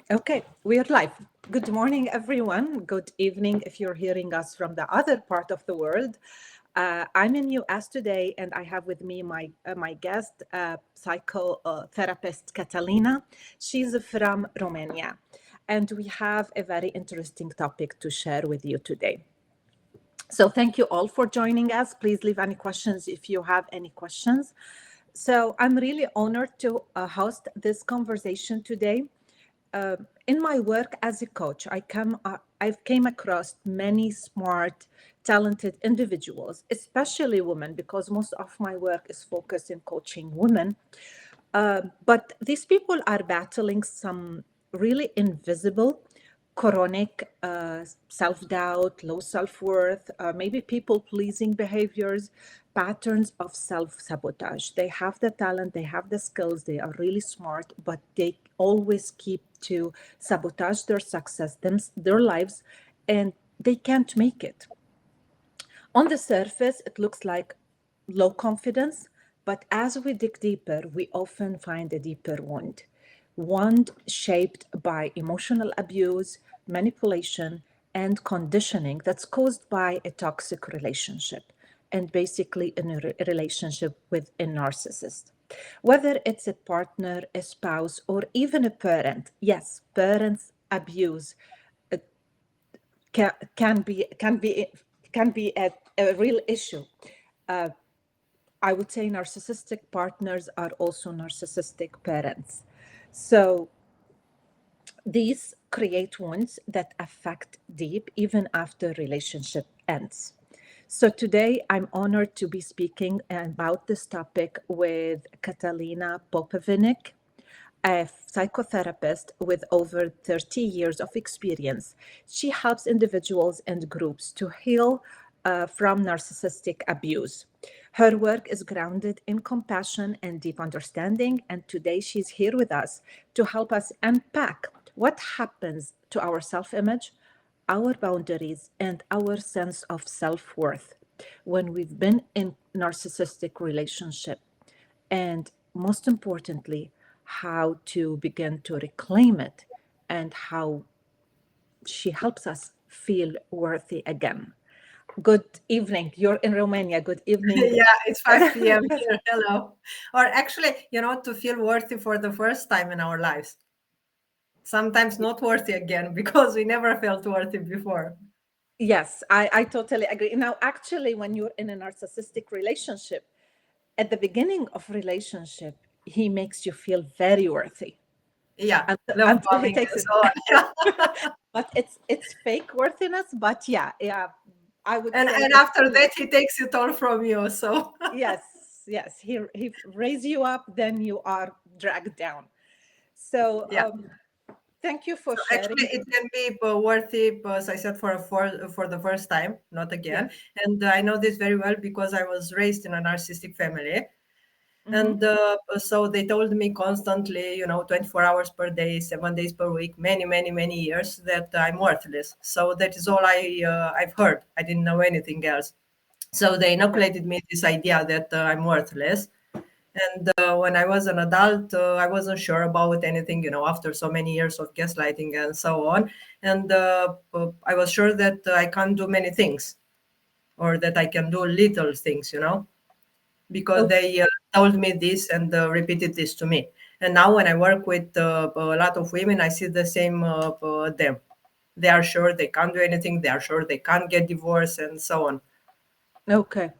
Okay, we are live. Good morning, everyone. Good evening if you're hearing us from the other part of the world. I'm in US today, and I have with me my guest, psychotherapist Cătălina. She's from Romania, and we have a very interesting topic to share with you today. So thank you all for joining us. Please leave any questions if you have any questions. So I'm really honored to host this conversation today. In my work as a coach, I've came across many smart, talented individuals, especially women, because most of my work is focused in coaching women. But these people are battling some really invisible, chronic self-doubt, low self-worth, maybe people-pleasing behaviors, patterns of self-sabotage. They have the talent, they have the skills, they are really smart, but they always keep to sabotage their success, their lives, and they can't make it. On the surface, it looks like low confidence, but as we dig deeper, we often find a deeper wound shaped by emotional abuse, manipulation, and conditioning that's caused by a toxic relationship and basically in a relationship with a narcissist. Whether it's a partner, a spouse, or even a parent, yes, parents abuse can, can be can be can be a real issue. Uh, I would say narcissistic partners are also narcissistic parents. So these create wounds that affect deep even after relationship ends. So today I'm honored to be speaking about this topic with Cătălina Popoveniuc, a psychotherapist with over 30 years of experience. She helps individuals and groups to heal from narcissistic abuse. Her work is grounded in compassion and deep understanding, and today she's here with us to help us unpack what happens to our self image, our boundaries, and our sense of self worth when we've been in narcissistic relationship, and most importantly, how to begin to reclaim it and how she helps us feel worthy again. Good evening. You're in Romania. Good evening. Yeah, it's 5 p.m. here. Hello. Or actually, to feel worthy for the first time in our lives. Sometimes not worthy again because we never felt worthy before. Yes, I totally agree. Now, actually, when you're in a narcissistic relationship, at the beginning of relationship, he makes you feel very worthy Yeah, love until he bombing takes and it. so on. But it's fake worthiness. But yeah, I would say And it's after true. that, he takes it all from you. So Yes. He raise you up, then you are dragged down. So yeah. thank you for So actually, sharing. it can be worthy, as I said, for the first time, not Yeah. again. And I know this very well because I was raised in a narcissistic family. Mm-hmm. And so they told me constantly, 24 hours per day, 7 days per week, many years that I'm worthless. So that is all I've heard. I didn't know anything else. So they Yeah. inoculated me this idea that I'm worthless. And when I was an adult, I wasn't sure about anything, after so many years of gaslighting and so on. And I was sure that I can't do many things or that I can do little things, because Okay. they told me this and repeated this to me. And now when I work with a lot of women, I see the same them. They are sure they can't do anything. They are sure they can't get divorced and so on. Okay.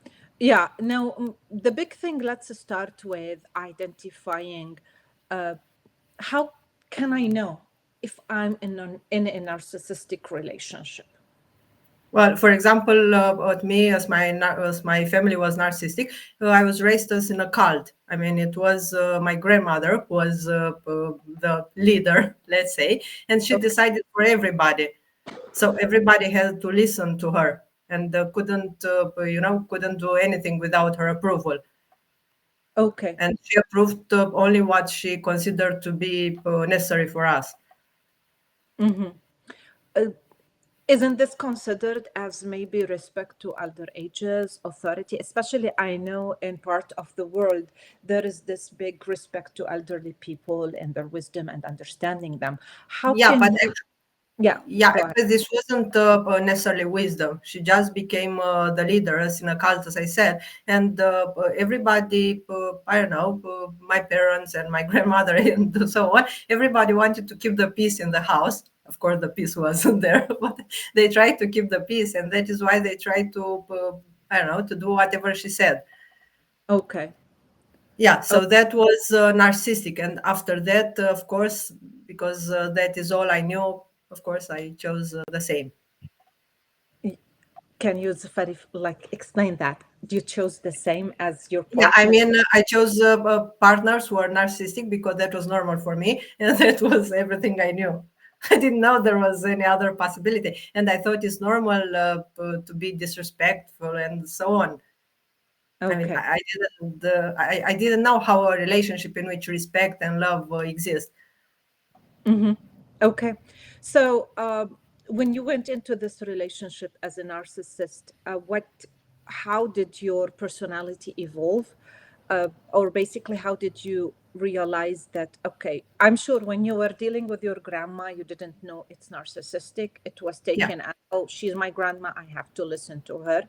Yeah. Now, the big thing, let's start with identifying how can I know if I'm in a narcissistic relationship? Well, for example, with me, as my family was narcissistic, I was raised as in a cult. I mean, it was my grandmother who was the leader, let's say, and she Okay. decided for everybody. So everybody had to listen to her and couldn't do anything without her approval. Okay. And she approved only what she considered to be necessary for us. Mm-hmm. Isn't this considered as maybe respect to elder ages, authority? Especially, I know in part of the world, there is this big respect to elderly people and their wisdom and understanding them. How Yeah, can but you? Yeah, yeah, go ahead. actually, this wasn't necessarily wisdom. She just became the leader as in a cult, as I said. And everybody, I don't know, my parents and my grandmother and so on, everybody wanted to keep the peace in the house. Of course, the peace wasn't there, but they tried to keep the peace. And that is why they tried to, I don't know, to do whatever she said. Okay. Yeah, Oh, so that was narcissistic. And after that, of course, because that is all I knew, of course, I chose the same. can you like explain that? You chose the same as your Yeah, I partner? mean, I chose partners who are narcissistic because that was normal for me, and that was everything I knew. I didn't know there was any other possibility, and I thought it's normal to be disrespectful and so on. I mean, Okay. I didn't know how a relationship in which respect and love exist. Mm-hmm. Okay. So, when you went into this relationship as a narcissist, how did your personality evolve? Or basically, how did you realize that, okay, I'm sure when you were dealing with your grandma, you didn't know it's narcissistic. It was Yeah, taken as, oh, she's my grandma. I have to listen to her.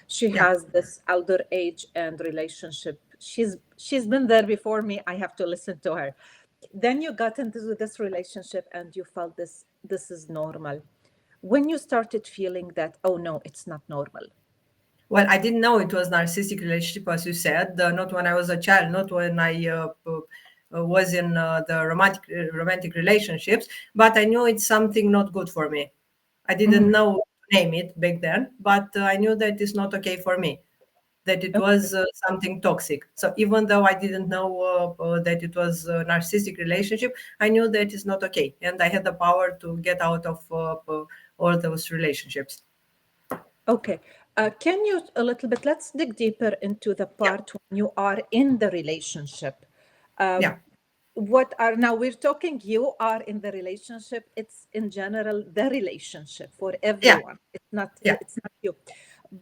She yeah. has this elder age and relationship. She's been there before me. I have to listen to her. Then you got into this relationship and you felt this is normal. When you started feeling that, oh no, it's not normal. Well, I didn't know it was narcissistic relationship, as you said. Not when I was a child, not when I was in the romantic relationships. But I knew it's something not good for me. I didn't Mhm. know to name it back then, but I knew that it's not okay for me. That it Okay. was something toxic. So even though I didn't know that it was a narcissistic relationship, I knew that it's not okay, and I had the power to get out of all those relationships. Okay. Can you a little bit, let's dig deeper into the Yeah, part when you are in the relationship. Uh, yeah, what are now we're talking you are in the relationship, it's in general the relationship for yeah, everyone, yeah. it's not you,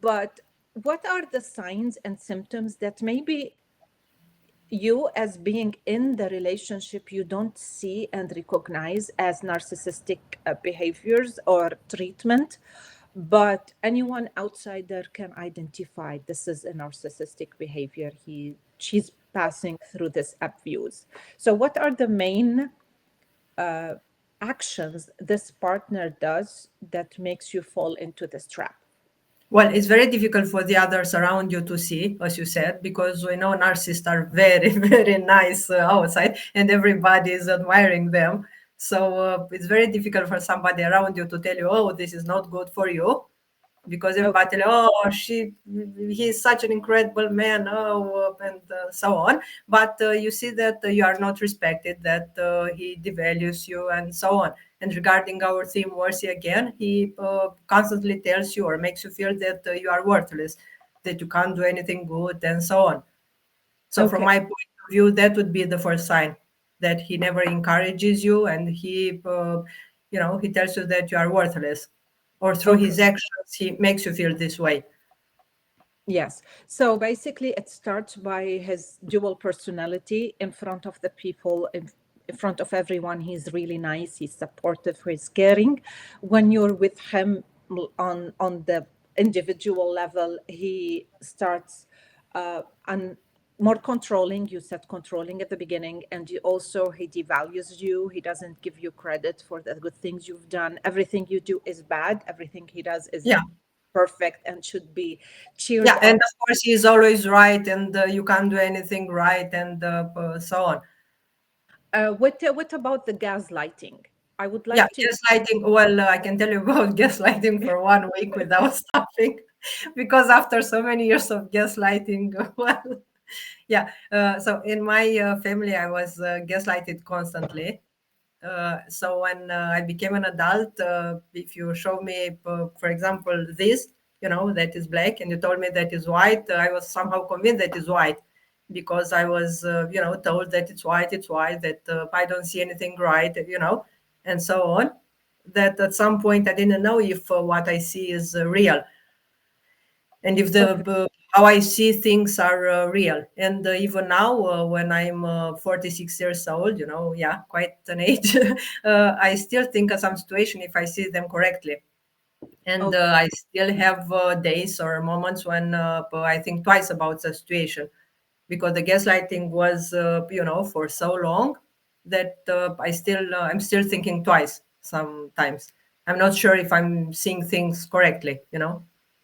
but what are the signs and symptoms that maybe you as being in the relationship you don't see and recognize as narcissistic behaviors or treatment, but anyone outsider can identify this is a narcissistic behavior, she's passing through this abuse. So what are the main actions this partner does that makes you fall into this trap? Well, it's very difficult for the others around you to see, as you said, because we know narcissists are very, very nice outside and everybody is admiring them. So it's very difficult for somebody around you to tell you, oh, this is not good for you, because Okay. everybody tell, oh, he's such an incredible man, oh, and so on. But you see that you are not respected, that he devalues you, and so on. And regarding our theme, worthy again, he constantly tells you or makes you feel that you are worthless, that you can't do anything good, and so on. So, from Okay. my point of view, that would be the first sign that he never encourages you, and he tells you that you are worthless, or through Okay. his actions, he makes you feel this way. Yes. So basically, it starts by his dual personality in front of the people, in front of everyone. He's really nice. He's supportive. He's caring. When you're with him on the individual level, he starts on more controlling. You said controlling at the beginning, and he devalues you. He doesn't give you credit for the good things you've done. Everything you do is bad. Everything he does is Yeah, perfect and should be cheered yeah, and up. of course he's always right, and you can't do anything right, and so on. What about the gaslighting? I would Yeah, like to. gaslighting. Well, I can tell you about gaslighting for 1 week without stopping, because after so many years of gaslighting, well, yeah. So in my family, I was gaslighted constantly. So when I became an adult, if you show me, for example, this, that is black, and you told me that is white, I was somehow convinced that is white, because I was, told that it's white, that I don't see anything right, and so on. that at some point I didn't know if what I see is real, and if how I see things are real. And even now, when I'm 46 years old, quite an age, I still think of some situation if I see them correctly. And I still have days or moments when I think twice about the situation, because the gaslighting was, for so long that I'm still thinking twice sometimes. I'm not sure if I'm seeing things correctly.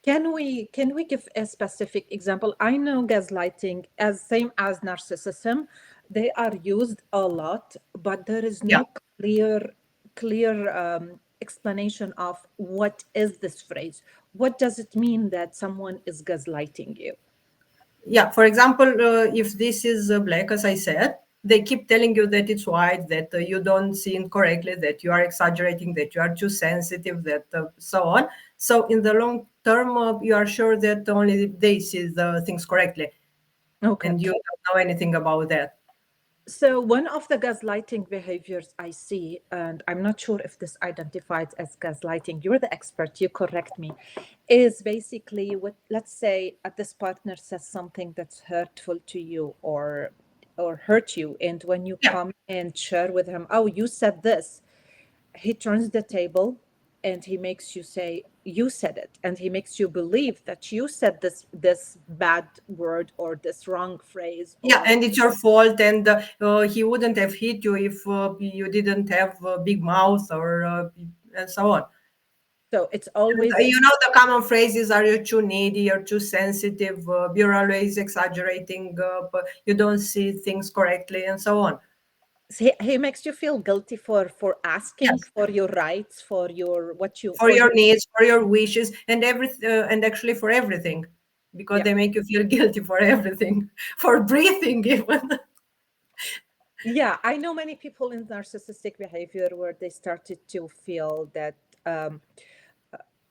Can we give a specific example? I know gaslighting as same as narcissism. They are used a lot, but there is Yeah. no clear explanation of what is this phrase. What does it mean that someone is gaslighting you? Yeah, for example, if this is black, as I said, they keep telling you that it's white, that you don't see it correctly, that you are exaggerating, that you are too sensitive, that so on. So in the long term, you are sure that only they see the things correctly, Okay. and you don't know anything about that. So one of the gaslighting behaviors I see, and I'm not sure if this identifies as gaslighting, you're the expert, you correct me, is basically what, let's say this partner says something that's hurtful to you or hurt you. And when you Yeah. come and share with him, oh, you said this, he turns the table and he makes you say you said it, and he makes you believe that you said this bad word or this wrong phrase Yeah, or and it's your fault, and he wouldn't have hit you if you didn't have a big mouth, or and so on. so it's And, always the common phrases are: you're too needy, you're too sensitive, you're always exaggerating, but you don't see things correctly, and so on. he makes you feel guilty for asking Yes, for your rights, for your what you for for your your needs, for your wishes, and and actually for everything, because yeah. they make you feel guilty for everything, for breathing even. Yeah, I know many people in narcissistic behavior where they started to feel that um,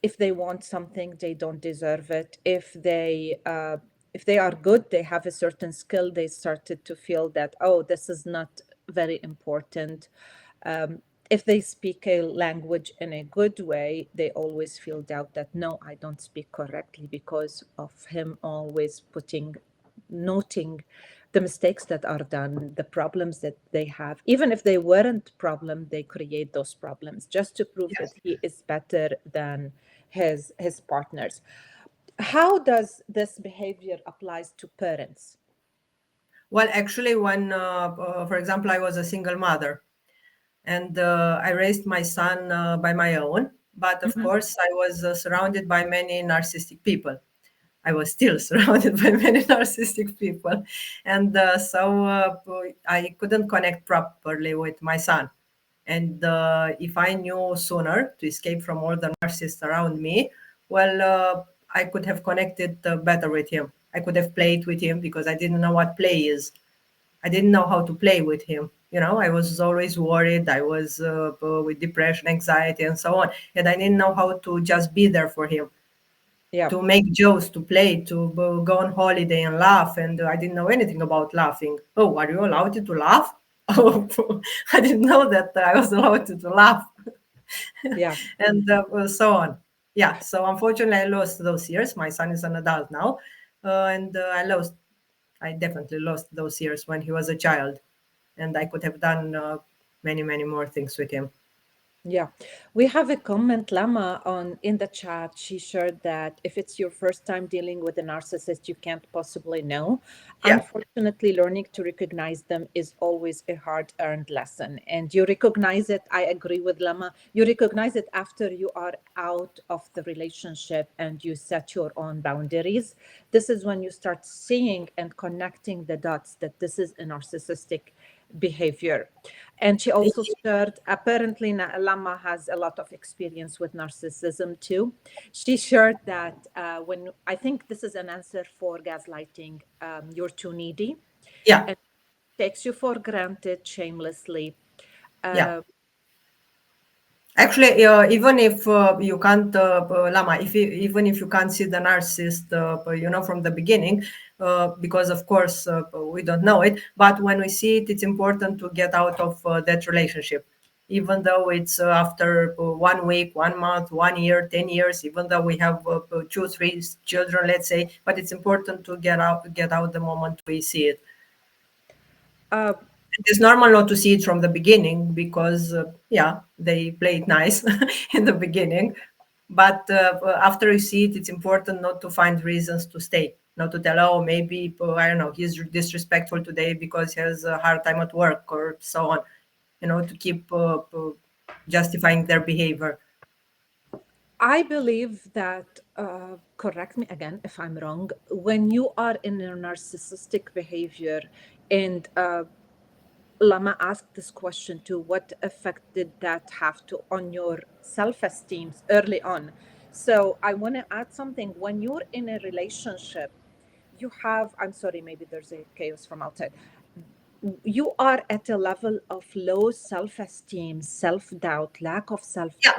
if they want something, they don't deserve it. If they are good, they have a certain skill, they started to feel that, oh, this is not very important. If they speak a language in a good way, they always feel doubt that no, I don't speak correctly because of him always noting the mistakes that are done, the problems that they have. Even if they weren't problem, they create those problems just to prove that Yes. he is better than his partners. How does this behavior applies to parents? Well, actually, when, for example, I was a single mother, and I raised my son by my own. But of Mhm. course, I was surrounded by many narcissistic people. I was still surrounded by many narcissistic people, and so I couldn't connect properly with my son. And if I knew sooner to escape from all the narcissists around me, well, I could have connected better with him. I could have played with him, because I didn't know what play is. I didn't know how to play with him. I was always worried. I was with depression, anxiety, and so on. And I didn't know how to just be there for him, Yeah. to make jokes, to play, to go on holiday and laugh. And I didn't know anything about laughing. Oh, are you allowed to laugh? Oh, I didn't know that I was allowed to laugh. Yeah. And so on. Yeah. So unfortunately, I lost those years. My son is an adult now, and I definitely lost those years when he was a child, and I could have done many, many more things with him. Yeah, we have a comment, Lama, on in the chat. She shared that if it's your first time dealing with a narcissist, you can't possibly know. Yeah. Unfortunately, learning to recognize them is always a hard-earned lesson. And you recognize it, I agree with Lama, you recognize it after you are out of the relationship and you set your own boundaries. This is when you start seeing and connecting the dots that this is a narcissistic behavior. And she also shared, apparently, Lama has a lot of experience with narcissism too. She shared that when I think this is an answer for gaslighting, you're too needy Yeah. and takes you for granted shamelessly. Yeah. Uh, Actually, even if you can't, Lama, even if you can't see the narcissist, from the beginning, because of course we don't know it. But when we see it, it's important to get out of that relationship. even though it's after 1 week, 1 month, 1 year, 10 years, even though we have 2, 3 children, let's say, but it's important to get out the moment we see it. Uh, It's normal not to see it from the beginning because, yeah, they play it nice in the beginning. But after you see it, it's important not to find reasons to stay, not to tell, oh, maybe, I don't know, he's disrespectful today because he has a hard time at work or so on, to keep justifying their behavior. I believe that, correct me again if I'm wrong, when you are in a narcissistic behavior, and Lama asked this question too, what effect did that have to on your self-esteem early on? So I want to add something. When you're in a relationship, you have, I'm sorry, maybe there's a chaos from outside. You are at a level of low self-esteem, self-doubt, lack of self. Yeah,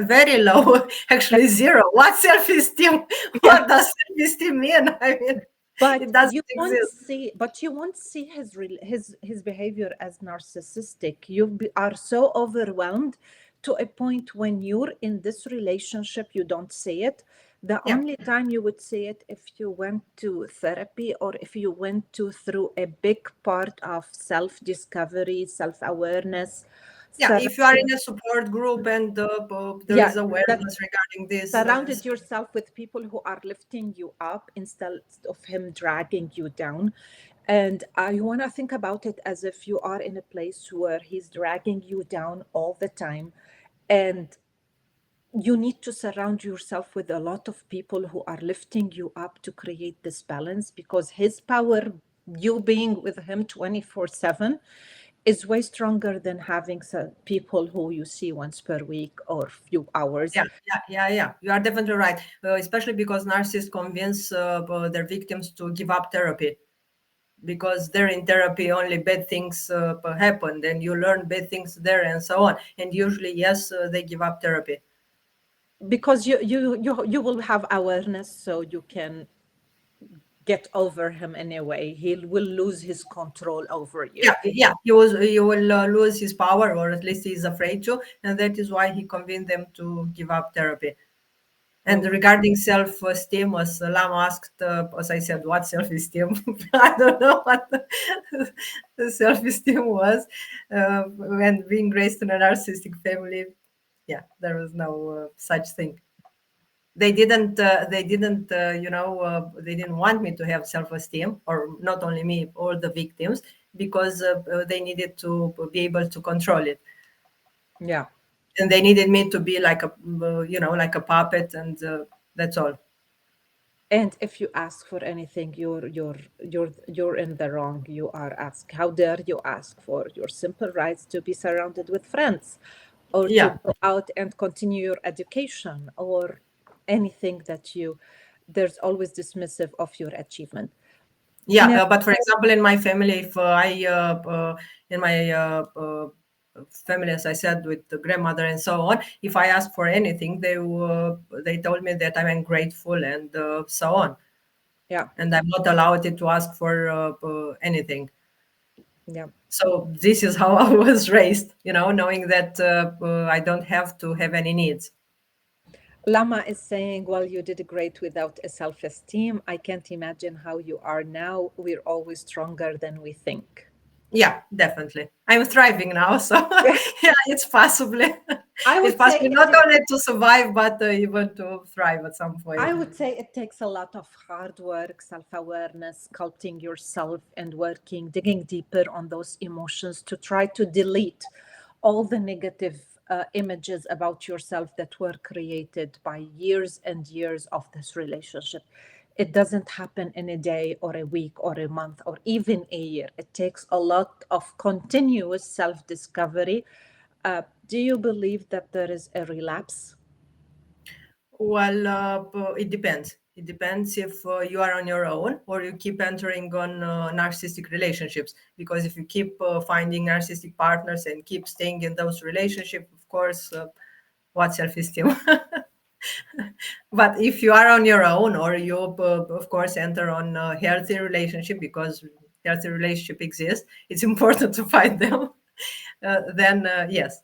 very low, actually zero. What self-esteem? Yeah. What does self-esteem mean? I mean, But it doesn't exist. you won't see his behavior as narcissistic. Are so overwhelmed to a point when you're in this relationship, you don't see it. The Yeah. only time you would see it if you went to therapy, or if you went through a big part of self-discovery, self-awareness. Yeah, if you are in a support group and there Yeah, is awareness regarding this. surrounded yourself with people who are lifting you up instead of him dragging you down. And you want to think about it as if you are in a place where he's dragging you down all the time. And you need to surround yourself with a lot of people who are lifting you up to create this balance, because his power, you being with him 24/7, is way stronger than having some people who you see once per week or few hours. Yeah. You are definitely right. Especially because narcissists convince their victims to give up therapy, because they're in therapy, only bad things happen. Then you learn bad things there and so on. And usually, yes, they give up therapy. Because you will have awareness, so you can get over him anyway. He will lose his control over you. Yeah. He will lose his power, or at least he's afraid to, and that is why he convinced them to give up therapy. And regarding self-esteem, as Lama asked, as I said, what self-esteem? I don't know what the self-esteem was. When being raised in a narcissistic family, yeah, there was no such thing. They didn't. They didn't want me to have self-esteem, or not only me, all the victims, because they needed to be able to control it. Yeah. And they needed me to be like like a puppet, and that's all. And if you ask for anything, you're in the wrong. You are asked. How dare you ask for your simple rights to be surrounded with friends, or to Yeah. go out and continue your education, or anything that you. There's always dismissive of your achievement. Yeah, Now, but for example, in my family, if in my family, as I said, with the grandmother and so on, if I ask for anything, they told me that I'm ungrateful and so on, yeah, and I'm not allowed to ask for anything. yeah. So this is how I was raised, knowing that I don't have to have any needs. Lama is saying, well, you did great without a self-esteem. I can't imagine how you are now. We're always stronger than we think. Yeah, definitely. I'm thriving now, so Yeah, yeah, it's possibly I it's would say possible not only to survive but even to thrive at some point. it takes a lot of hard work, self-awareness, sculpting yourself, and working, digging deeper on those emotions to try to delete all the negative images about yourself that were created by years and years of this relationship. It doesn't happen in a day or a week or a month or even a year. It takes a lot of continuous self-discovery. Do you believe that there is a relapse? Well, it depends. It depends if you are on your own or you keep entering on narcissistic relationships. Because if you keep finding narcissistic partners and keep staying in those relationships, of course, what self-esteem? But if you are on your own, or you, of course, enter on a healthy relationship, because healthy relationship exists, it's important to find them. Then yes.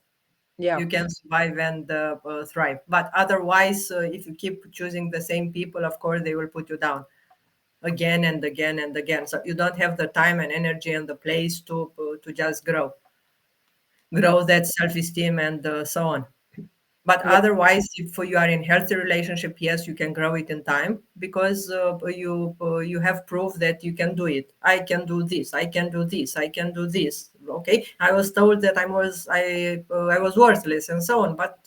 Yeah. You can survive and thrive. But otherwise, if you keep choosing the same people, of course, they will put you down again and again and again. So you don't have the time and energy and the place to just grow that self-esteem and so on. But Yeah. otherwise, if you are in healthy relationship, yes, you can grow it in time because you have proof that you can do it. I can do this. I can do this. I can do this. Okay, I was told that I was worthless and so on, but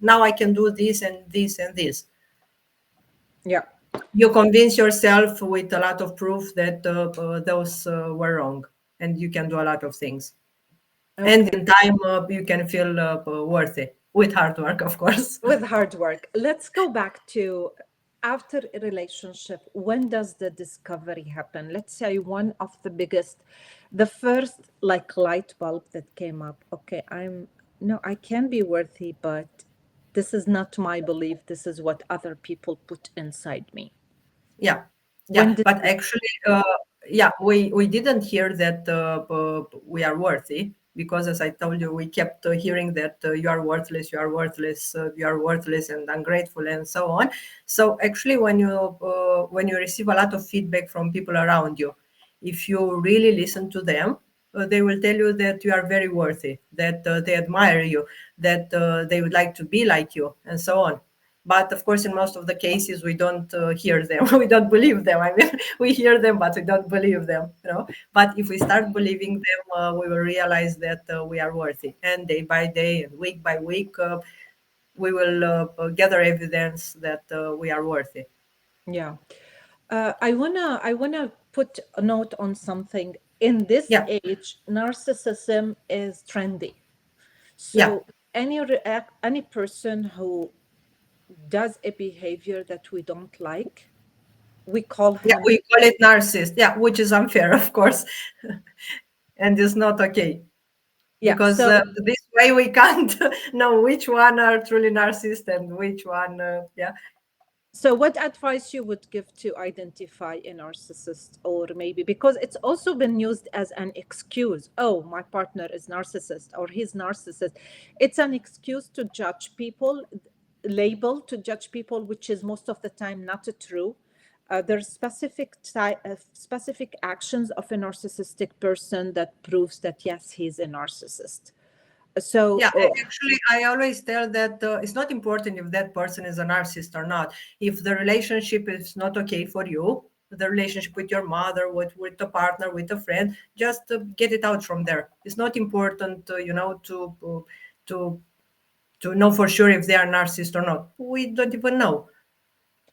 now I can do this and this and this. Yeah. You convince yourself with a lot of proof that those were wrong, and you can do a lot of things. And Okay. in time, you can feel worthy with hard work, of course. With hard work. Let's go back to after a relationship. When does the discovery happen? Let's say one of the biggest, the first like light bulb that came up. Okay, no, I can be worthy, but this is not my belief. This is what other people put inside me. Yeah, When yeah. did But you? actually, yeah, we didn't hear that we are worthy because, as I told you, we kept hearing that you are worthless, you are worthless, you are worthless, and ungrateful, and so on. So actually, when you receive a lot of feedback from people around you, if you really listen to them, they will tell you that you are very worthy, that they admire you, that they would like to be like you, and so on. But of course, in most of the cases, we don't hear them. We don't believe them. I mean, we hear them, but we don't believe them. But if we start believing them, we will realize that we are worthy. And day by day and week by week, we will gather evidence that we are worthy. Yeah. I wanna put a note on something. In this Yeah, age, narcissism is trendy. yeah, So any person who does a behavior that we don't like, we call yeah. him. We call it narcissist. Yeah, which is unfair, of course, and is not okay. Yeah. Because So this way we can't know which one are truly narcissist and which one yeah. so what advice you would give to identify a narcissist, or maybe because it's also been used as an excuse. Oh, my partner is narcissist or he's narcissist. It's an excuse to judge people, label to judge people, which is most of the time not true. There's specific actions of a narcissistic person that proves that yes, he's a narcissist. So Yeah, actually, I always tell that it's not important if that person is a narcissist or not. If the relationship is not okay for you, the relationship with your mother, with a partner, with a friend, just get it out from there. It's not important, to to know for sure if they are narcissist or not. We don't even know.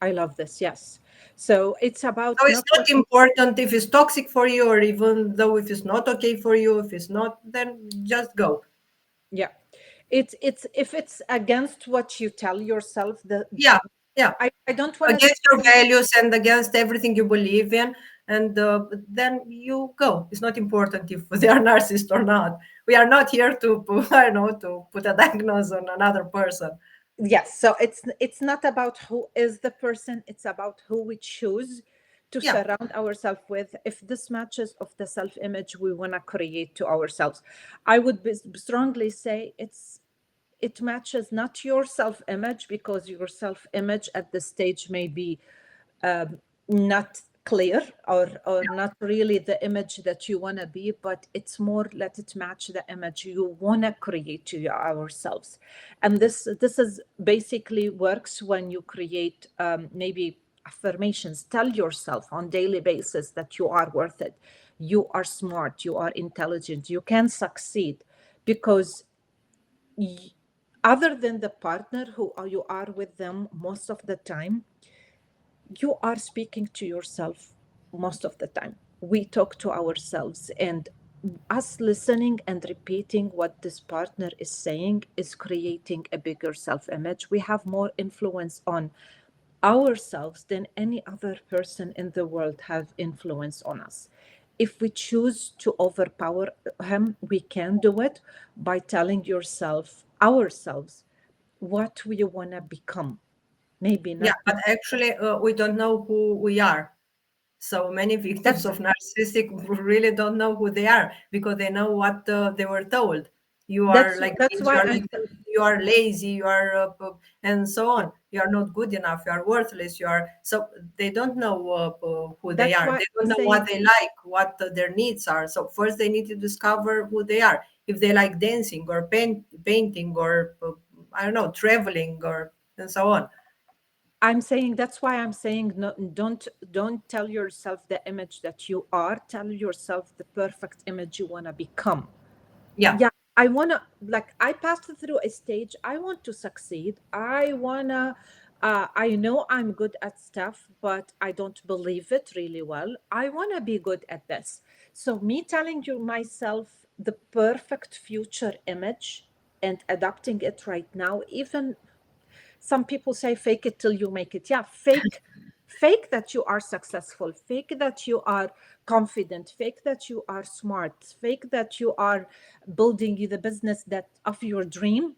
I love this. Yes. So it's So about it's not not what. important if it's toxic for you, or even though if it's not okay for you, if it's not, then just go. Yeah, it's if it's against what you tell yourself. The Yeah, yeah. I don't want to Against your say. values and against everything you believe in, and then you go. It's not important if they are narcissist or not. We are not here to I don't know, to put a diagnosis on another person. Yes, so it's not about who is the person. It's about who we choose to Yeah, surround ourselves with. If this matches of the self image we want to create to ourselves, I would strongly say it matches not your self image, because your self image at this stage may be not clear, or not really the image that you want to be, but it's more let it match the image you want to create to ourselves. And this is basically works when you create maybe affirmations. Tell yourself on daily basis that you are worth it, you are smart, you are intelligent, you can succeed. Because y- other than the partner who you are with them most of the time, you are speaking to yourself most of the time. We talk to ourselves, and us listening and repeating what this partner is saying is creating a bigger self image. We have more influence on ourselves than any other person in the world have influence on us. If we choose to overpower him, we can do it by telling yourself ourselves what we want to become. Maybe yeah. not. But actually, we don't know who we are. So many victims That's of narcissistic really don't know who they are because they know what they were told. You That's are like that's this, why I'm you are lazy, you are and so on. You are not good enough, you are worthless, you are. So they don't know who they that's are. why They I'm don't know saying what they like, what their needs are. So first they need to discover who they are. If they like dancing or painting or I don't know, traveling or and so on. that's why I'm saying no, don't tell yourself the image that you are. Tell yourself the perfect image you want to become. Yeah. Yeah, I want to, like, I passed through a stage. I want to succeed. I want to, I know I'm good at stuff, but I don't believe it really well. I want to be good at this. So, me telling you myself the perfect future image and adapting it right now, even some people say fake it till you make it. Yeah, fake that you are successful, fake that you are confident, fake that you are smart, fake that you are building the business that of your dream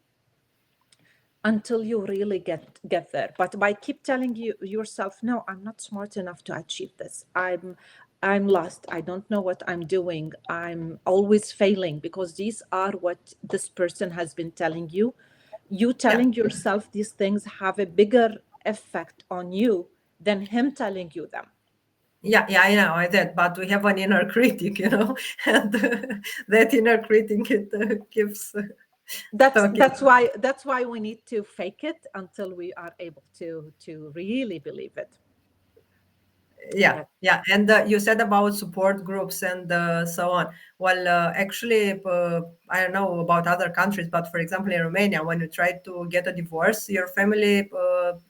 until you really get there. But by keep telling you yourself, no, I'm not smart enough to achieve this, I'm lost, I don't know what I'm doing, I'm always failing, because these are what this person has been telling you. You Yeah. telling yourself these things have a bigger effect on you than him telling you them. Yeah, I know that, but we have an inner critic, and that inner critic it keeps talking. That's why we need to fake it until we are able to really believe it. Yeah, Yeah. yeah. And you said about support groups and so on. Well, actually, I don't know about other countries, but for example, in Romania, when you try to get a divorce, your family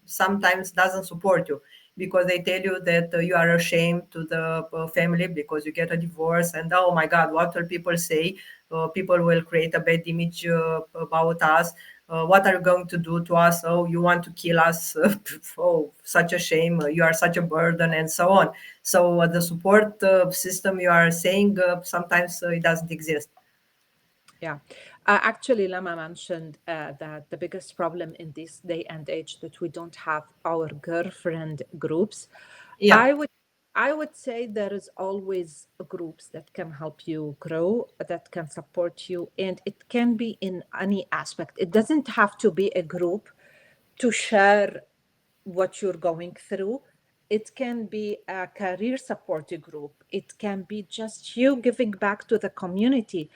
sometimes doesn't support you because they tell you that you are ashamed to the family because you get a divorce, and oh my God, what will people say? People will create a bad image about us. What are you going to do to us? Oh, you want to kill us? Oh, such a shame. You are such a burden, and so on. So the support system you are saying sometimes it doesn't exist. Yeah. Actually, Lama mentioned that the biggest problem in this day and age that we don't have our girlfriend groups. Yeah, I would I would say there is always groups that can help you grow, that can support you, and it can be in any aspect. It doesn't have to be a group to share what you're going through. It can be a career support group. It can be just you giving back to the community,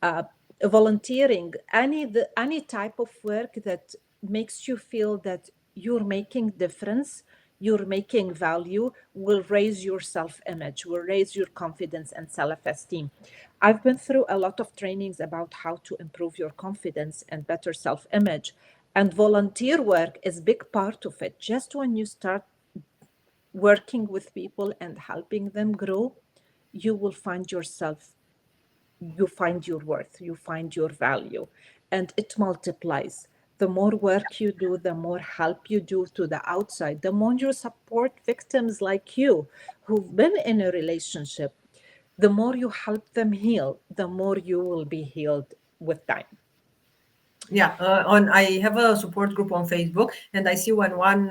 uh, volunteering, any type of work that makes you feel that you're making difference, you're making value, will raise your self-image, will raise your confidence and self-esteem. I've been through a lot of trainings about how to improve your confidence and better self-image. And volunteer work is a big part of it. Just when you start working with people and helping them grow, you will find yourself, you find your worth, you find your value, and it multiplies. The more work you do, the more help you do to the outside, the more you support victims like you who've been in a relationship, the more you help them heal, the more you will be healed with time. yeah. On I have a support group on Facebook, and I see when one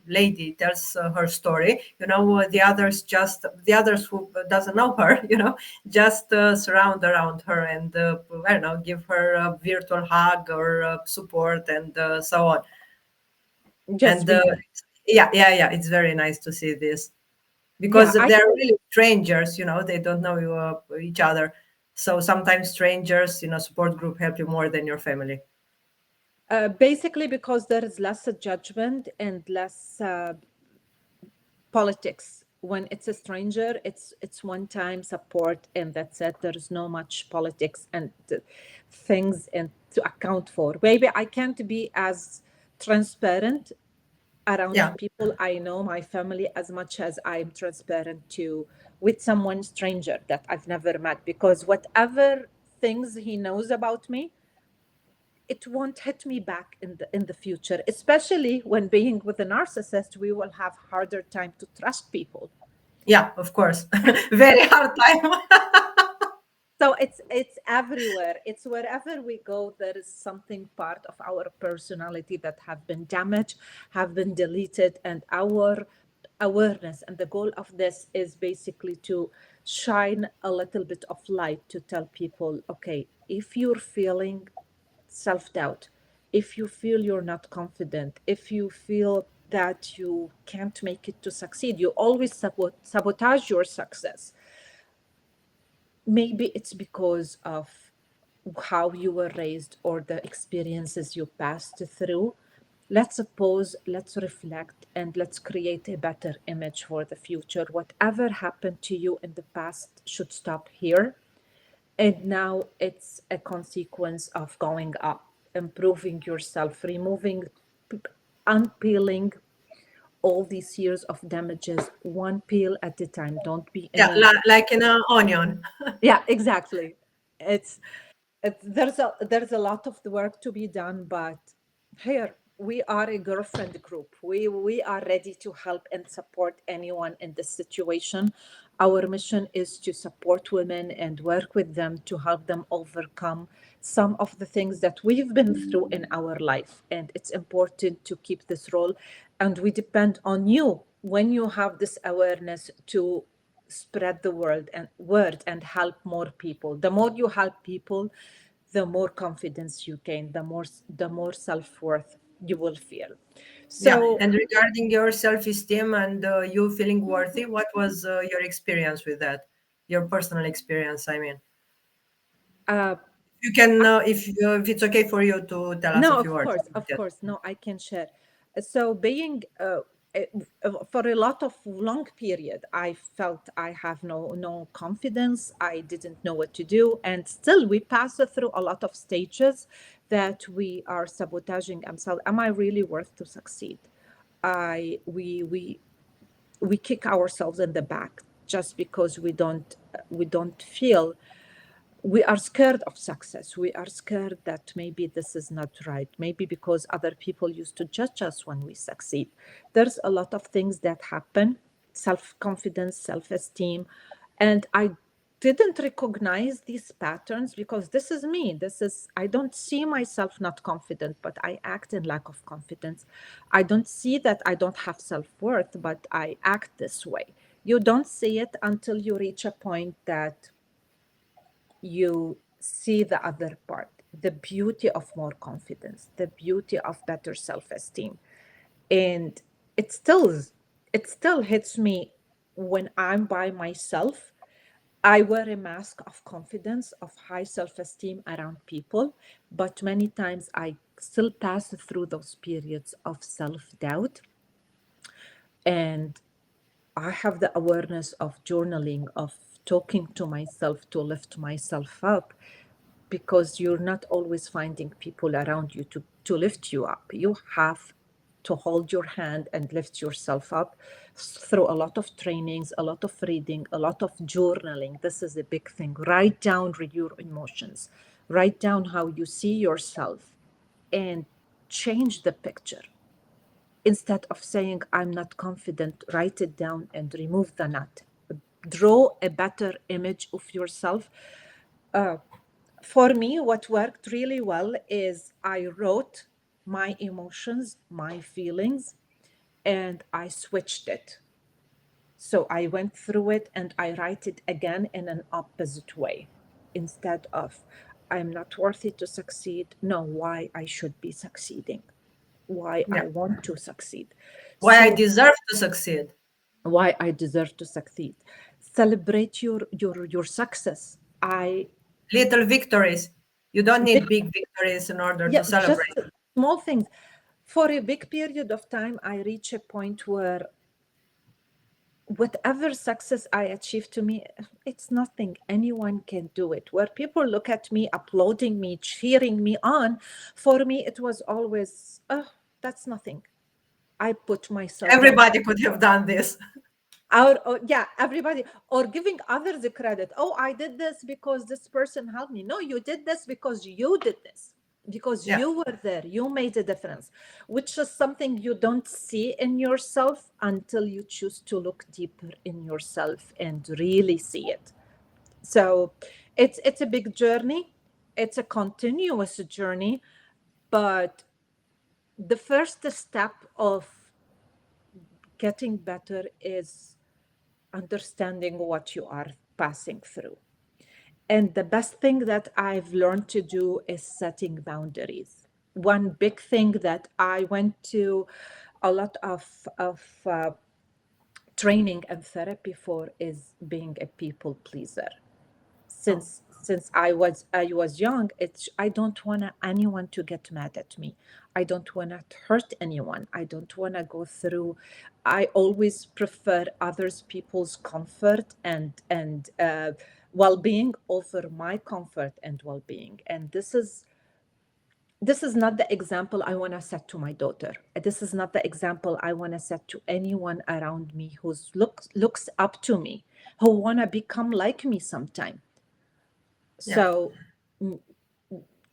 lady tells her story, the others who doesn't know her, just surround around her and I don't know, give her a virtual hug or support and so on. Just And be. yeah, it's very nice to see this because Yeah, I they're think really strangers, they don't know each other. So sometimes strangers, support group help you more than your family. basically because there is less judgment and less politics. When it's a stranger, it's one time support and that's it. There is no much politics and things and to account for. Maybe I can't be as transparent around Yeah, people I know, my family, as much as I'm transparent to with someone stranger that I've never met, because whatever things he knows about me, it won't hit me back in the future, especially when being with a narcissist, we will have harder time to trust people. yeah, of course. Very hard time. So it's everywhere, it's wherever we go, there is something part of our personality that have been damaged, have been deleted, and our awareness and the goal of this is basically to shine a little bit of light to tell people, okay, if you're feeling self-doubt, if you feel you're not confident, if you feel that you can't make it to succeed, you always sabotage your success. Maybe it's because of how you were raised or the experiences you passed through. Let's pause, let's reflect, and let's create a better image for the future. Whatever happened to you in the past should stop here. And now it's a consequence of going up, improving yourself, removing, unpeeling all these years of damages, one peel at a time. Don't be in Yeah, a, like in an onion. yeah, exactly. It's there's a lot of the work to be done, but here we are a girlfriend group. We are ready to help and support anyone in this situation. Our mission is to support women and work with them to help them overcome some of the things that we've been through in our life. And it's important to keep this role. And we depend on you when you have this awareness to spread the word and help more people. The more you help people, the more confidence you gain, the more self-worth you will feel. Yeah, So and regarding your self-esteem and you feeling worthy, what was your experience with that? Your personal experience, I mean. uh, You can, if it's okay for you to tell us a no, few words about of it. course, no, I can share. So being for a lot of long period, I felt I have no confidence. I didn't know what to do, and still we pass through a lot of stages that we are sabotaging ourselves. Am I really worth to succeed? I we kick ourselves in the back just because we don't feel, we are scared of success. We are scared that maybe this is not right. Maybe because other people used to judge us when we succeed. There's a lot of things that happen, self-confidence, self-esteem. And I didn't recognize these patterns because this is me. I don't see myself not confident, but I act in lack of confidence. I don't see that I don't have self-worth, but I act this way. You don't see it until you reach a point that you see the other part, the beauty of more confidence, the beauty of better self-esteem. And it still it still hits me when I'm by myself. I wear a mask of confidence, of high self-esteem around people, but many times I still pass through those periods of self-doubt. And I have the awareness of journaling, of talking to myself to lift myself up, because you're not always finding people around you to lift you up. You have to hold your hand and lift yourself up through a lot of trainings, a lot of reading, a lot of journaling. This is a big thing. Write down your emotions, write down how you see yourself, and change the picture. Instead of saying, I'm not confident, write it down and remove the not. Draw a better image of yourself. For me, what worked really well is I wrote my emotions, my feelings, and I switched it. So I went through it and I write it again in an opposite way. Instead of, I'm not worthy to succeed, no, why I should be succeeding, why Yeah. I want to succeed. Why I So deserve to succeed. why I deserve to succeed. Celebrate your success. I Little victories. You don't need big victories in order Yeah, to just celebrate. small things. For a big period of time, I reach a point where whatever success I achieve, to me, it's nothing. Anyone can do it. Where people look at me, applauding me, cheering me on, for me, it was always, oh, that's nothing. I put myself down. Everybody could have done this. Or yeah, everybody, or giving others the credit. Oh, I did this because this person helped me. No, you did this because you did this, because Yeah. you were there, you made a difference, which is something you don't see in yourself until you choose to look deeper in yourself and really see it. So it's a big journey, it's a continuous journey, but the first step of getting better is understanding what you are passing through. And the best thing that I've learned to do is setting boundaries. One big thing that I went to a lot of training and therapy for is being a people pleaser. Oh, Since I was young, it's I don't want anyone to get mad at me. I don't want to hurt anyone. I don't want to go through. I always prefer others people's comfort and well-being over my comfort and well-being. And this is not the example I want to set to my daughter. This is not the example I want to set to anyone around me who's looks up to me, who want to become like me sometime. yeah, So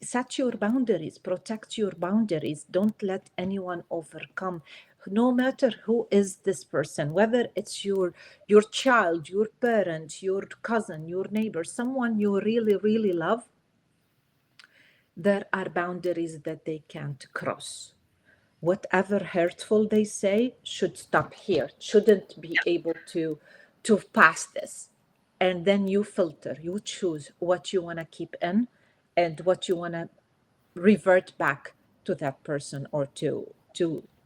set your boundaries, protect your boundaries. Don't let anyone overcome. No matter who is this person, whether it's your child, your parent, your cousin, your neighbor, someone you really, really love, there are boundaries that they can't cross. Whatever hurtful they say should stop here, shouldn't be able to pass this. And then you filter, you choose what you want to keep in and what you want to revert back to that person or to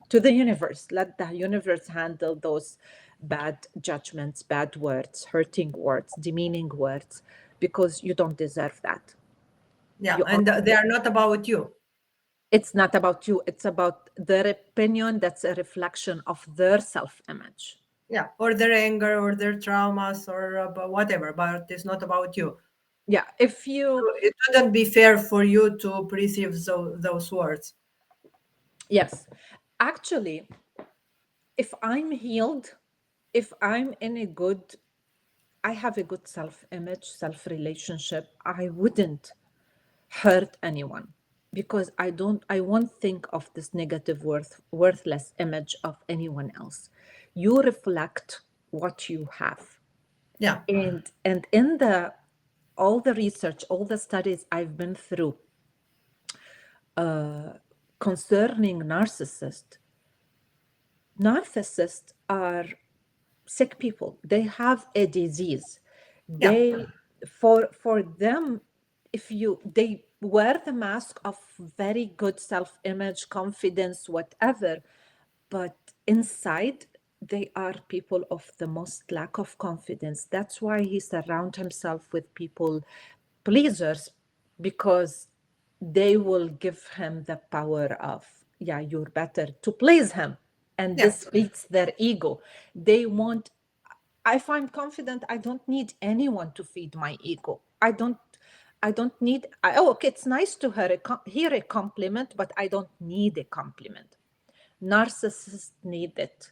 the universe. Let the universe handle those bad judgments, bad words, hurting words, demeaning words, because you don't deserve that. yeah. You And they are not about you. It's not about you, it's about their opinion. That's a reflection of their self-image. Yeah, or their anger or their traumas or whatever, but it's not about you. Yeah, if you So it wouldn't be fair for you to perceive those words. yes, actually, if I'm healed, if I'm in a good, I have a good self-image, self-relationship, I wouldn't hurt anyone, because I won't think of this negative worthless image of anyone else. You reflect what you have. Yeah, And in the all the research, all the studies I've been through concerning narcissists are sick people. They have a disease. yeah, They for them, if you they wear the mask of very good self-image, confidence, whatever, but inside they are people of the most lack of confidence. That's why he surrounds himself with people pleasers, because they will give him the power of, yeah, you're better, to please him. And yeah, this feeds their ego. They want, if I'm confident, I don't need anyone to feed my ego. I don't need, okay, it's nice to hear a compliment, but I don't need a compliment. Narcissists need it.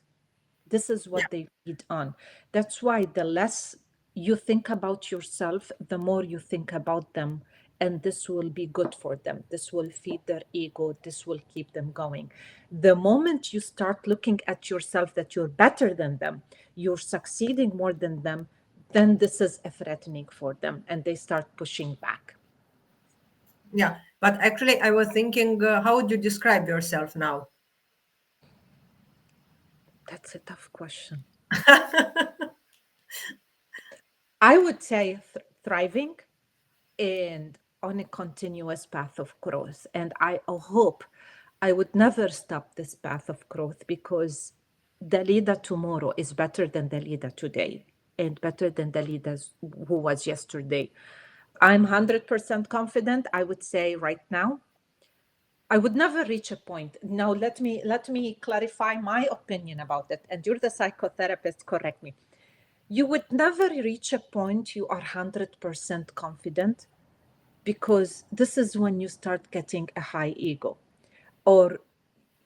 This is yeah, what they feed on. That's why the less you think about yourself, the more you think about them. And this will be good for them. This will feed their ego. This will keep them going. The moment you start looking at yourself that you're better than them, you're succeeding more than them, then this is a threatening for them and they start pushing back. yeah. But actually, I was thinking, how would you describe yourself now? That's a tough question. I would say thriving and on a continuous path of growth. And I hope I would never stop this path of growth, because the leader tomorrow is better than the leader today and better than the leaders who was yesterday. I'm 100% confident. I would say right now, I would never reach a point. Now, let me clarify my opinion about it. And you're the psychotherapist, correct me. You would never reach a point you are 100% confident, because this is when you start getting a high ego, or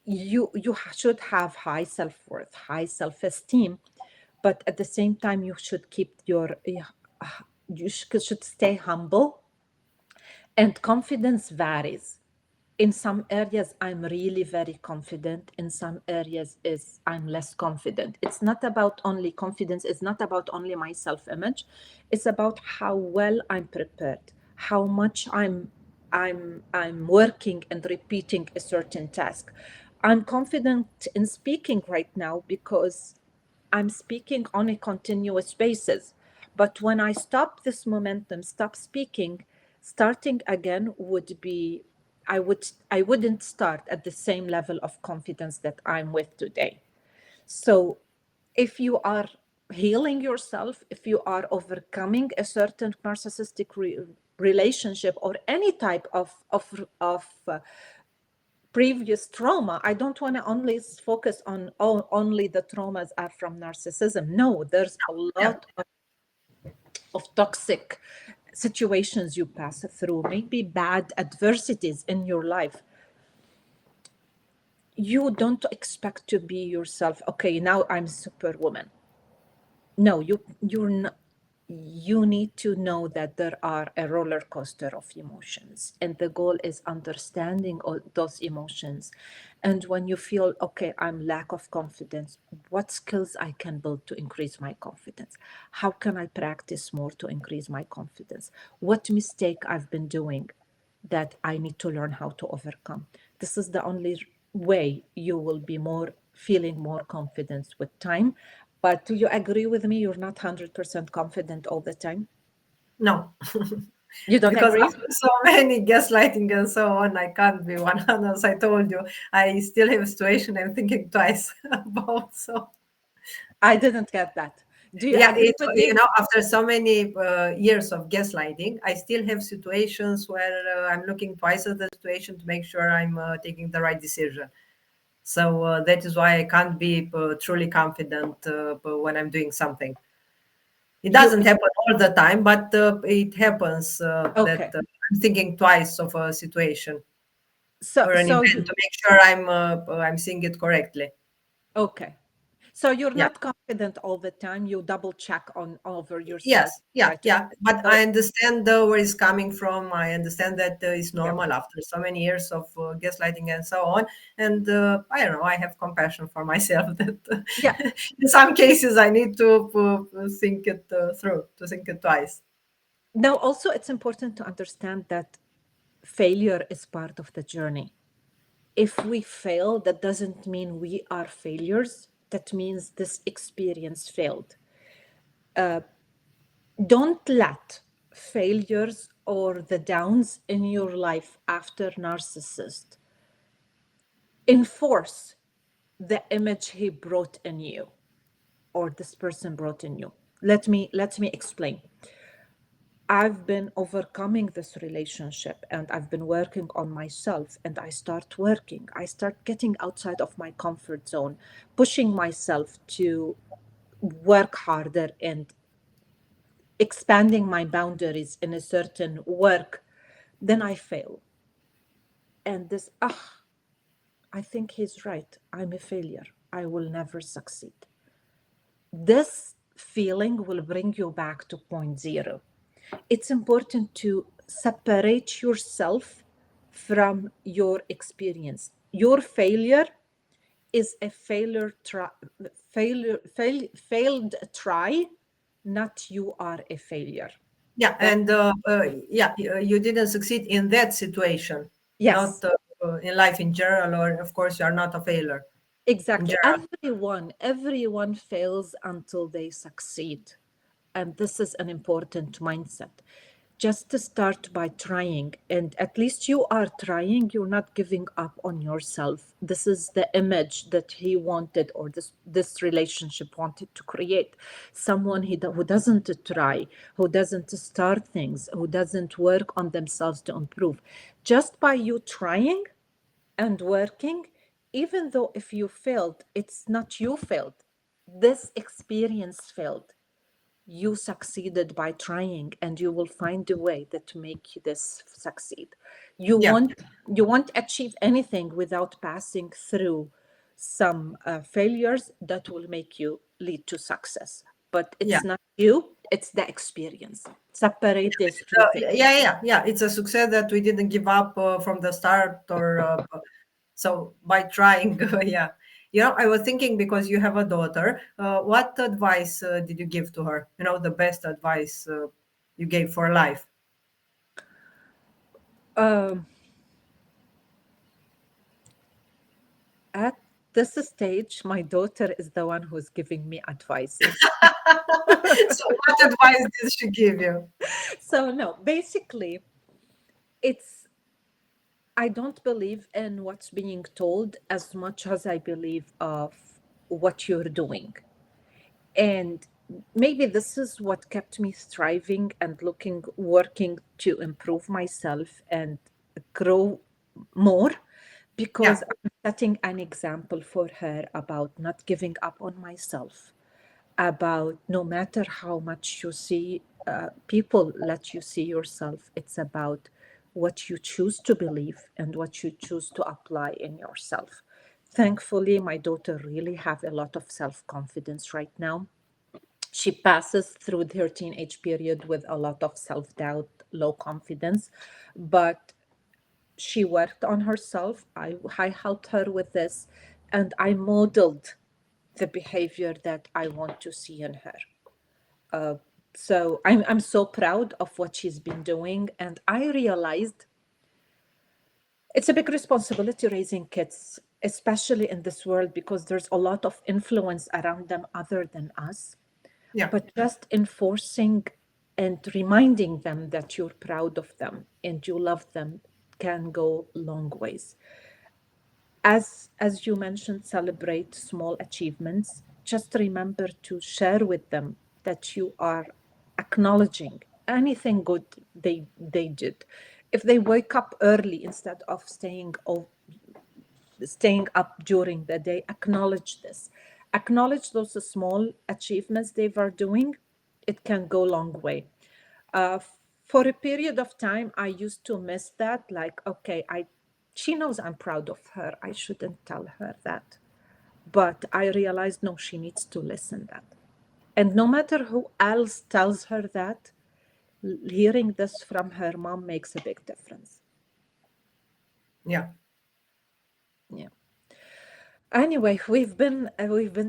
you should have high self-worth, high self-esteem, but at the same time you should keep you should stay humble. And confidence varies. In some areas I'm really very confident, in some areas is I'm less confident. It's not about only confidence, it's not about only my self-image, it's about how well I'm prepared, how much I'm working and repeating a certain task. I'm confident in speaking right now because I'm speaking on a continuous basis. But when I stop this momentum, stop speaking, starting again would be, I wouldn't start at the same level of confidence that I'm with today. So if you are healing yourself, if you are overcoming a certain narcissistic relationship or any type of previous trauma, I don't want to only focus on only the traumas are from narcissism. No, there's a Yeah. lot of toxic situations you pass through, maybe bad adversities in your life. You don't expect to be yourself. Okay, now I'm superwoman. No, you're not. You need to know that there are a roller coaster of emotions, and the goal is understanding all those emotions. And when you feel, okay, I'm lack of confidence, what skills I can build to increase my confidence? How can I practice more to increase my confidence? What mistake I've been doing that I need to learn how to overcome? This is the only way you will be more feeling more confidence with time. But do you agree with me? You're not 100% confident all the time. No. You don't Because agree? after so many gaslighting and so on, I can't be 100. As I told you, I still have a situation I'm thinking twice about. So I didn't get that. Do you yeah, agree with me? after so many years of gaslighting, I still have situations where I'm looking twice at the situation to make sure I'm taking the right decision. So that is why I can't be truly confident when I'm doing something. It You doesn't happen all the time, but it happens that okay. I'm thinking twice of a situation So or an so event you to make sure I'm seeing it correctly. okay. So you're Yeah. not confident all the time. You double check on over yourself. Yes. Yeah. Try to Yeah. But so I understand where it's coming from. I understand that it's yeah. normal after so many years of gaslighting and so on. And I don't know. I have compassion for myself that Yeah. in some cases I need to think it through, to think it twice. Now also it's important to understand that failure is part of the journey. If we fail, that doesn't mean we are failures. That means this experience failed. Don't let failures or the downs in your life after narcissist enforce the image he brought in you or this person brought in you. Let me explain. I've been overcoming this relationship and I've been working on myself, and I start getting outside of my comfort zone, pushing myself to work harder and expanding my boundaries in a certain work. Then I fail. And this, I think he's right. I'm a failure. I will never succeed. This feeling will bring you back to point zero. It's important to separate yourself from your experience. Your failure is a failed try, not you are a failure. Yeah, That and yeah, you didn't succeed in that situation, not yes, in life in general, or of course you are not a failure in exactly. general. Everyone fails until they succeed. And this is an important mindset. Just to start by trying, and at least you are trying, you're not giving up on yourself. This is the image that he wanted, or this relationship wanted to create. Someone who doesn't try, who doesn't start things, who doesn't work on themselves to improve. Just by you trying and working, even though if you failed, it's not you failed. This experience failed. You succeeded by trying, and you will find a way that make this succeed. You Yeah, won't you won't achieve anything without passing through some failures that will make you lead to success. But yeah. it's not you, it's the experience. Separate these two things. Yeah. It's a success that we didn't give up from the start, or so by trying. Yeah, I was thinking, because you have a daughter, what advice did you give to her? The best advice you gave for life. um, at this stage, my daughter is the one who's giving me advices. So what advice did she give you? So no, basically, it's I don't believe in what's being told as much as I believe of what you're doing. And maybe this is what kept me striving and working to improve myself and grow more, Yeah, because I'm setting an example for her about not giving up on myself, about no matter how much you see people let you see yourself, it's about what you choose to believe and what you choose to apply in yourself. Thankfully, my daughter really have a lot of self-confidence right now. She passes through her teenage period with a lot of self-doubt, low confidence, but she worked on herself. I helped her with this, and I modeled the behavior that I want to see in her. So I'm so proud of what she's been doing, and I realized it's a big responsibility raising kids, especially in this world, because there's a lot of influence around them other than us. yeah, But just enforcing and reminding them that you're proud of them and you love them can go long ways. As you mentioned, celebrate small achievements. Just remember to share with them that you are acknowledging anything good they did. If they wake up early instead of staying up during the day, acknowledge this. Acknowledge those small achievements they are doing. It can go a long way. uh, for a period of time, I used to miss that. Like, okay, she knows I'm proud of her. I shouldn't tell her that. But I realized, no, she needs to listen that. And no matter who else tells her that, hearing this from her mom makes a big difference. yeah. Yeah. Anyway, we've been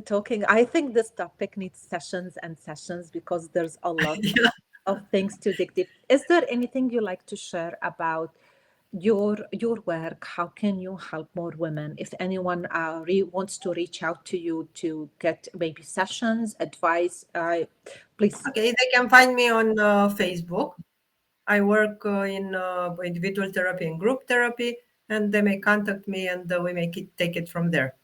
talking. I think this topic needs sessions and sessions because there's a lot Yeah. of things to dig deep. Is there anything you like to share about your work? How can you help more women? If anyone wants to reach out to you to get maybe sessions, advice, please. Okay, they can find me on Facebook. I work in individual therapy and group therapy, and they may contact me, and we may take it from there.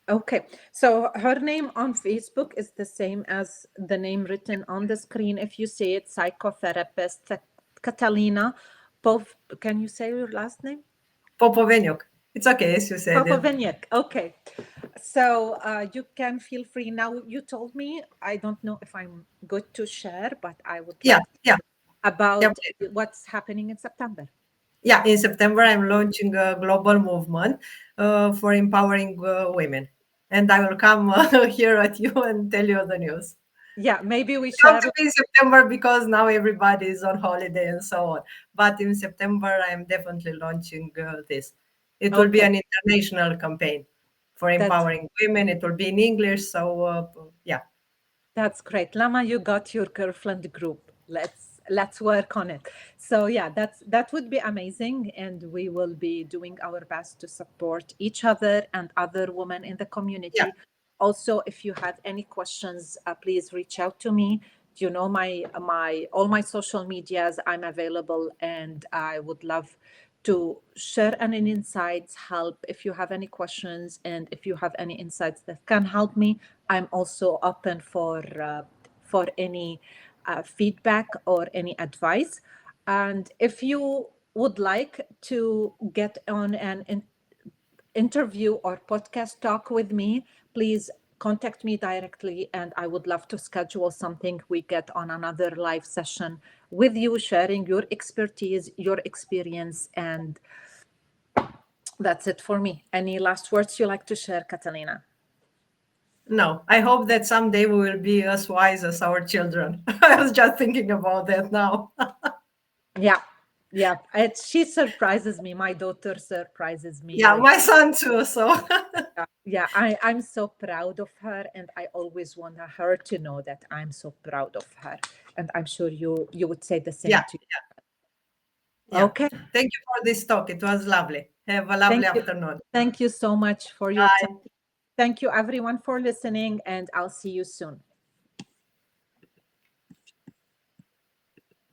Okay, so her name on Facebook is the same as the name written on the screen. If you say it, psychotherapist Cătălina Pov. Can you say your last name? Popoveniuc. It's okay, as you said it. Popoveniuc. Okay, so you can feel free now. You told me, I don't know if I'm good to share, but I would Yeah, like yeah, yeah. about what's happening in September. Yeah, in September, I'm launching a global movement for empowering women. And I will come here at you and tell you the news. Yeah, maybe we It's going share. to be in September because now everybody is on holiday and so on. But in September, I'm definitely launching this. It will be Okay, an international campaign for that's empowering women. It will be in English. So, yeah. That's great. Lama, you got your girlfriend group. Let's work on it. So yeah, that would be amazing. And we will be doing our best to support each other and other women in the Yeah. community. Also, if you have any questions, please reach out to me. You know my all my social medias, I'm available, and I would love to share any insights, help if you have any questions, and if you have any insights that can help me. I'm also open for any feedback or any advice. And if you would like to get on an interview or podcast talk with me, please contact me directly, and I would love to schedule something. We get on another live session with you, sharing your expertise, your experience, and that's it for me. Any last words you like to share, Catalina? No, I hope that someday we will be as wise as our children. I was just thinking about that now. Yeah, yeah. She surprises me. My daughter surprises me Yeah, with. my son too. So, Yeah, I'm so proud of her, and I always want her to know that I'm so proud of her. And I'm sure you would say the same yeah. to you. Yeah. Okay. Thank you for this talk. It was lovely. Have a lovely afternoon. Thank you so much for your Bye. time. Thank you everyone for listening, and I'll see you soon.